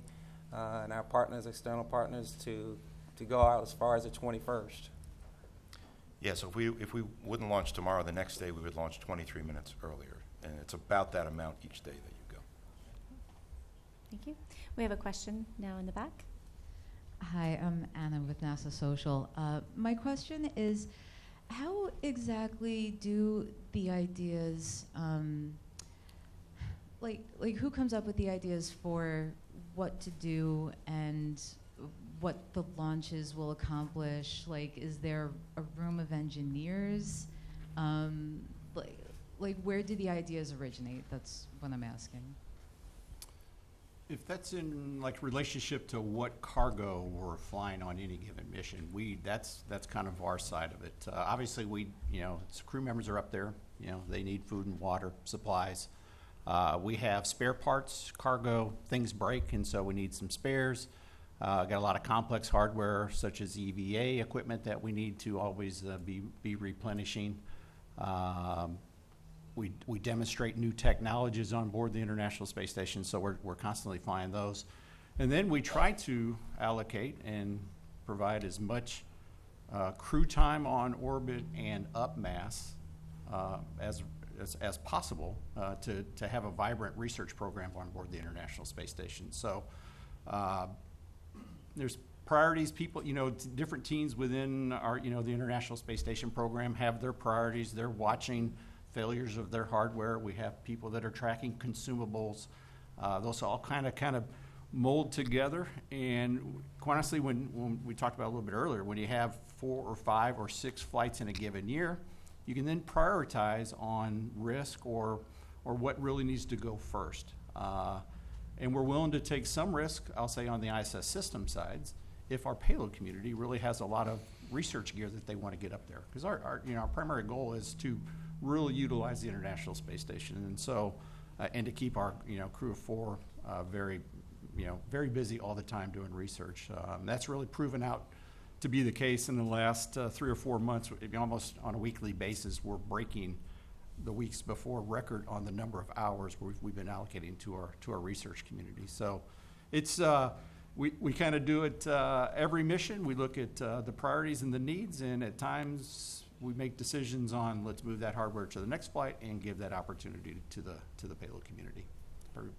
and our partners, external partners, to go out as far as the 21st. Yeah, so if we wouldn't launch tomorrow, the next day we would launch 23 minutes earlier. And it's about that amount each day that you go. Thank you. We have a question now in the back. Hi, I'm Anna with NASA Social. My question is, how exactly do the ideas, like who comes up with the ideas for what to do and what the launches will accomplish? Like, is there a room of engineers? like, where do the ideas originate? That's what I'm asking. If that's in like relationship to what cargo we're flying on any given mission, that's kind of our side of it. Obviously, crew members are up there. They need food and water, supplies. We have spare parts, cargo, things break, and so we need some spares. Got a lot of complex hardware, such as EVA equipment that we need to always be replenishing. We demonstrate new technologies on board the International Space Station, so we're constantly flying those. And then we try to allocate and provide as much crew time on orbit and up mass as possible to have a vibrant research program on board the International Space Station. So there's priorities. People, different teams within our, the International Space Station program have their priorities. They're watching failures of their hardware. We have people that are tracking consumables. Those all kind of mold together. And quite honestly, when we talked about a little bit earlier, when you have 4 or 5 or 6 flights in a given year, you can then prioritize on risk or what really needs to go first. And we're willing to take some risk, I'll say, on the ISS system sides, if our payload community really has a lot of research gear that they want to get up there. Because our primary goal is to really utilize the International Space Station, and so and to keep our crew of 4 very busy all the time doing research. That's really proven out to be the case in the last 3 or 4 months. Almost on a weekly basis, we're breaking the weeks before record on the number of hours we've been allocating to our research community. So it's we kind of do it every mission. We look at the priorities and the needs, and at times we make decisions on let's move that hardware to the next flight and give that opportunity to the payload community.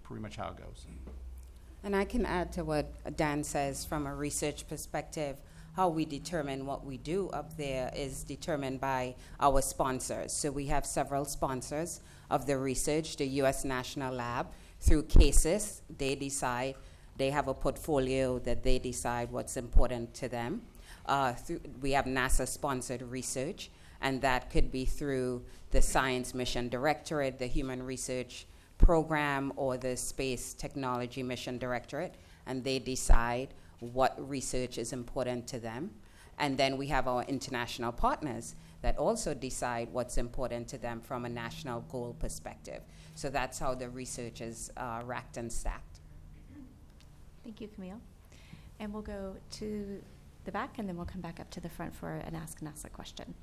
Pretty much how it goes. And I can add to what Dan says from a research perspective. How we determine what we do up there is determined by our sponsors. So we have several sponsors of the research. The U.S. National Lab, through cases, they have a portfolio that they decide what's important to them. We have NASA-sponsored research, and that could be through the Science Mission Directorate, the Human Research Program, or the Space Technology Mission Directorate, and they decide what research is important to them. And then we have our international partners that also decide what's important to them from a national goal perspective. So that's how the research is racked and stacked. Thank you, Camille. And we'll go to the back, and then we'll come back up to the front for an Ask NASA question.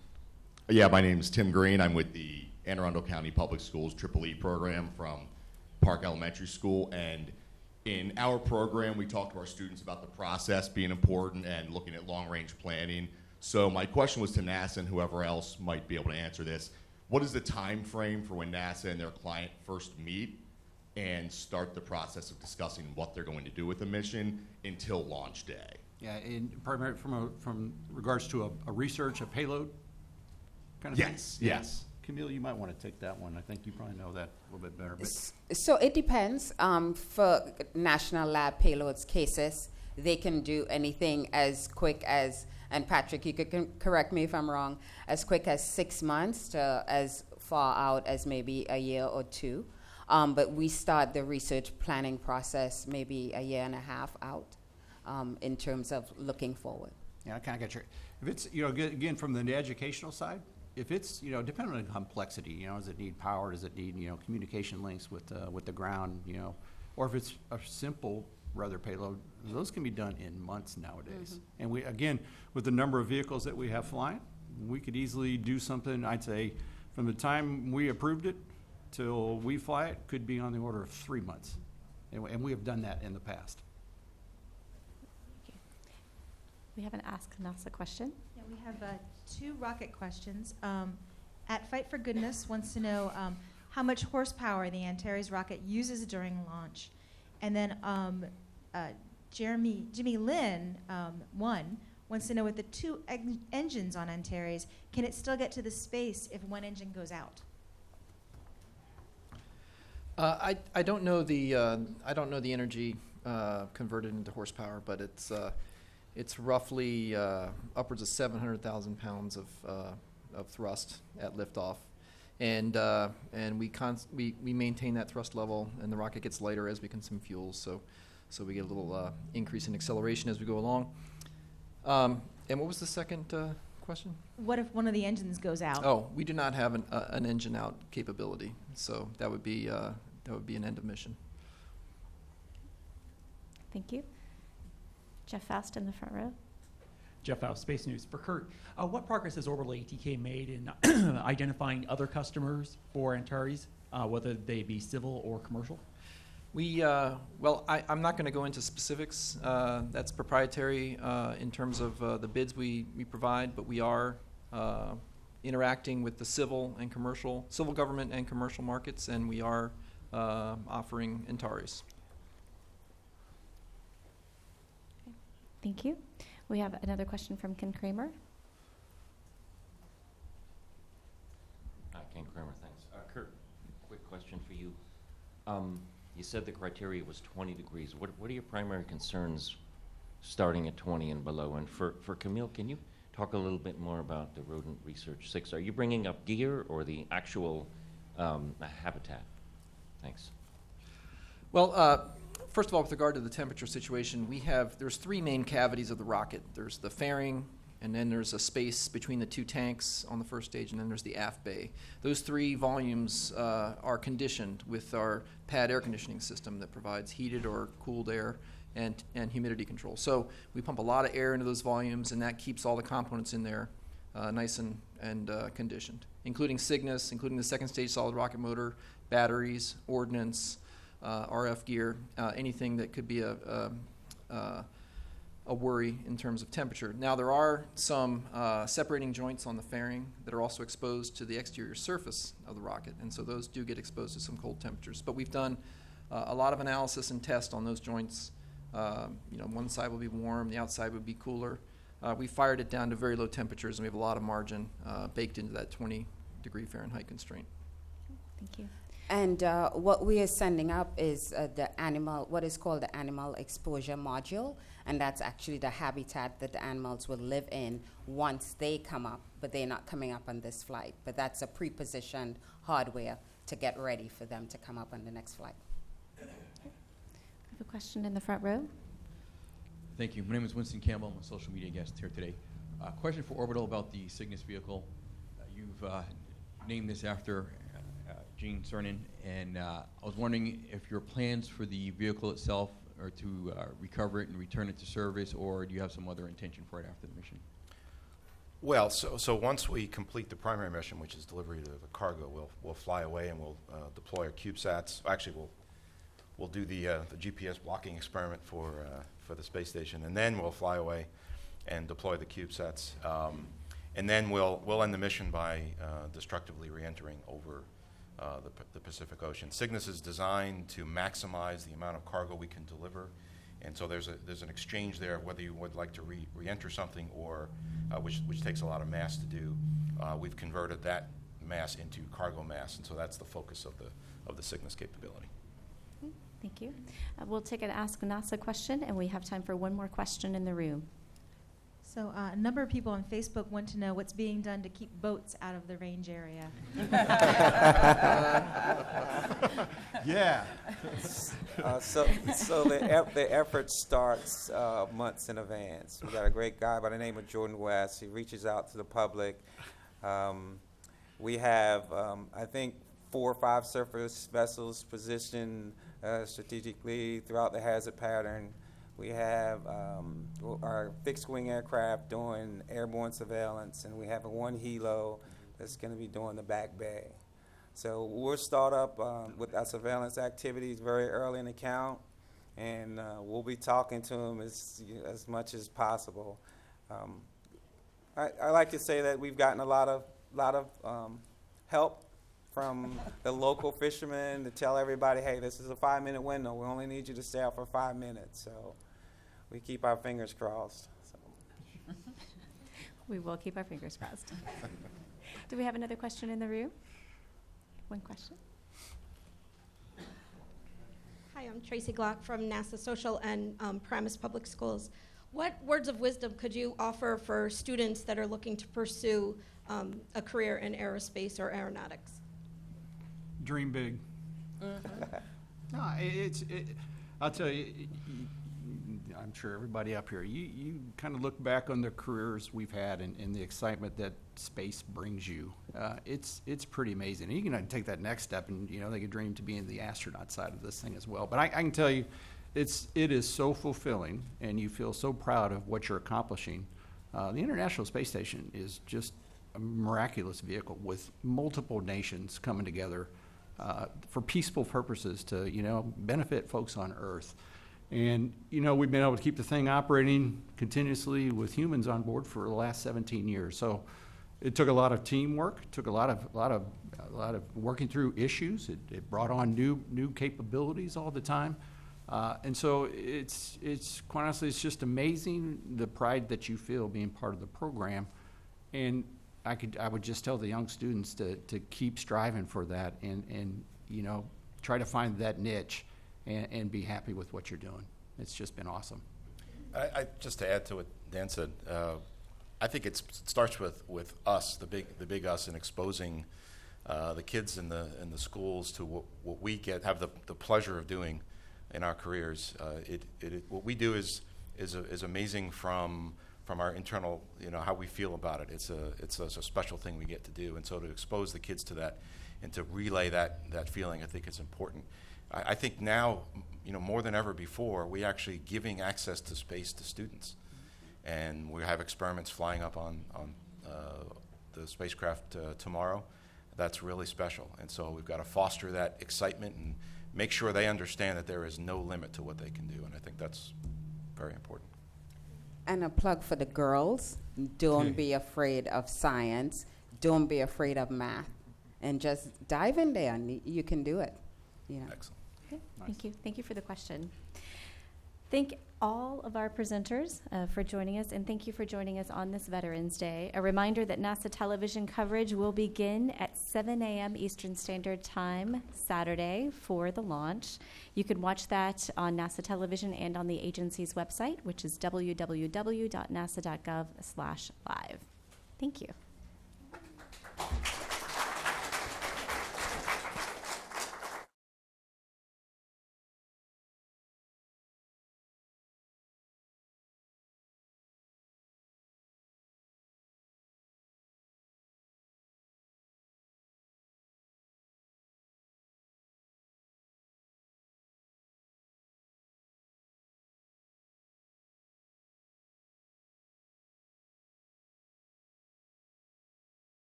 Yeah, my name is Tim Green. I'm with the Anne Arundel County Public Schools Triple E program from Park Elementary School, and in our program, we talk to our students about the process being important and looking at long-range planning. So my question was to NASA and whoever else might be able to answer this. What is the time frame for when NASA and their client first meet and start the process of discussing what they're going to do with the mission until launch day? Yeah, in primarily from regards to a research, a payload kind of thing? Yes. Camille, you might want to take that one. I think you probably know that a little bit better. But So it depends. For National Lab payloads cases, they can do anything as quick as, and Patrick, you could correct me if I'm wrong, as quick as 6 months to as far out as maybe a year or 2. But we start the research planning process maybe a year and a half out in terms of looking forward. Yeah, I kind of get your, if it's, again, from the educational side, if it's, depending on the complexity, does it need power? Does it need, communication links with the ground, or if it's a simple rather payload, those can be done in months nowadays. Mm-hmm. And we, again, with the number of vehicles that we have flying, we could easily do something, I'd say, from the time we approved it till we fly it, could be on the order of 3 months. And we have done that in the past. We have an Ask NASA question. Yeah, we have 2 rocket questions. At Fight for Goodness wants to know how much horsepower the Antares rocket uses during launch. And then Jimmy Lynn, 1, wants to know with the 2 engines on Antares, can it still get to the space if one engine goes out? I don't know the energy converted into horsepower, but it's roughly upwards of 700,000 pounds of thrust at liftoff. and we maintain that thrust level, and the rocket gets lighter as we consume fuels. So we get a little increase in acceleration as we go along. And what was the second question? What if one of the engines goes out? Oh, we do not have an engine out capability, so that would be an end of mission. Thank you. Jeff Faust in the front row. Jeff Faust, Space News. For Kurt, what progress has Orbital ATK made in identifying other customers for Antares, whether they be civil or commercial? Well, I'm not going to go into specifics. That's proprietary in terms of the bids we provide, but we are interacting with the civil government and commercial markets, and we are offering Antares. Thank you. We have another question from Ken Kramer. Ken Kramer, thanks. Kurt, quick question for you. You said the criteria was 20 degrees. What are your primary concerns starting at 20 and below? And for Camille, can you talk a little bit more about the Rodent Research 6? Are you bringing up gear or the actual habitat? Thanks. Well, first of all, with regard to the temperature situation, there's three main cavities of the rocket. There's the fairing, and then there's a space between the two tanks on the first stage, and then there's the aft bay. Those three volumes are conditioned with our pad air conditioning system that provides heated or cooled air and humidity control. So we pump a lot of air into those volumes, and that keeps all the components in there nice and conditioned, including Cygnus, including the second stage solid rocket motor, batteries, ordnance, RF gear, anything that could be a worry in terms of temperature. Now, there are some separating joints on the fairing that are also exposed to the exterior surface of the rocket, and so those do get exposed to some cold temperatures. But we've done a lot of analysis and tests on those joints. One side will be warm, the outside would be cooler. We fired it down to very low temperatures, and we have a lot of margin baked into that 20-degree Fahrenheit constraint. Thank you. And what we are sending up is what is called the animal exposure module, and that's actually the habitat that the animals will live in once they come up, but they're not coming up on this flight. But that's a pre-positioned hardware to get ready for them to come up on the next flight. I have a question in the front row. Thank you. My name is Winston Campbell. I'm a social media guest here today. Question for Orbital about the Cygnus vehicle. You've named this after Gene Cernan, and I was wondering if your plans for the vehicle itself are to recover it and return it to service, or do you have some other intention for it after the mission? Well, so once we complete the primary mission, which is delivery of the cargo, we'll fly away and we'll deploy our CubeSats. Actually, we'll do the GPS blocking experiment for the space station, and then we'll fly away and deploy the CubeSats, and then we'll end the mission by destructively re-entering over the Pacific Ocean. Cygnus is designed to maximize the amount of cargo we can deliver, and so there's an exchange there, whether you would like to re-enter something or which takes a lot of mass to do. We've converted that mass into cargo mass, and so that's the focus of the Cygnus capability. Thank you. We'll take an Ask NASA question, and we have time for one more question in the room. So a number of people on Facebook want to know what's being done to keep boats out of the range area. Yeah. So the effort starts months in advance. We got a great guy by the name of Jordan West. He reaches out to the public. We have, I think, 4 or 5 surface vessels positioned strategically throughout the hazard pattern. We have our fixed-wing aircraft doing airborne surveillance, and we have one helo that's going to be doing the back bay. So we'll start up with our surveillance activities very early in the count, and we'll be talking to them as much as possible. I like to say that we've gotten a lot of help from the local fishermen to tell everybody, hey, this is a 5-minute window. We only need you to stay out for 5 minutes. So we keep our fingers crossed. So. We will keep our fingers crossed. Do we have another question in the room? One question. Hi, I'm Tracy Glock from NASA Social and Paramus Public Schools. What words of wisdom could you offer for students that are looking to pursue a career in aerospace or aeronautics? dream big. No, I'll tell you, I'm sure everybody up here, you kind of look back on the careers we've had and the excitement that space brings you. It's pretty amazing. And you can take that next step and, they could dream to be in the astronaut side of this thing as well. But I can tell you, it is so fulfilling, and you feel so proud of what you're accomplishing. The International Space Station is just a miraculous vehicle with multiple nations coming together for peaceful purposes to, benefit folks on Earth. And, we've been able to keep the thing operating continuously with humans on board for the last 17 years. So it took a lot of teamwork, it took a lot of working through issues. It brought on new capabilities all the time. And so it's quite honestly, it's just amazing the pride that you feel being part of the program. And I would just tell the young students to keep striving for that and try to find that niche and be happy with what you're doing. It's just been awesome. I just to add to what Dan said, I think it starts with us, the big us, and exposing the kids in the schools to what we have the pleasure of doing in our careers. What we do is amazing from our internal, how we feel about it. It's a special thing we get to do, and so to expose the kids to that and to relay that feeling, I think it's important. I think now, more than ever before, we're actually giving access to space to students, and we have experiments flying up on the spacecraft tomorrow. That's really special, and so we've got to foster that excitement and make sure they understand that there is no limit to what they can do, and I think that's very important. And a plug for the girls: don't be afraid of science, don't be afraid of math, and just dive in there, and you can do it. Excellent. Okay. Nice. Thank you for the question. Thank all of our presenters for joining us, and thank you for joining us on this Veterans Day. A reminder that NASA television coverage will begin at 7 a.m. Eastern Standard Time Saturday for the launch. You can watch that on NASA television and on the agency's website, which is www.nasa.gov/live. Thank you.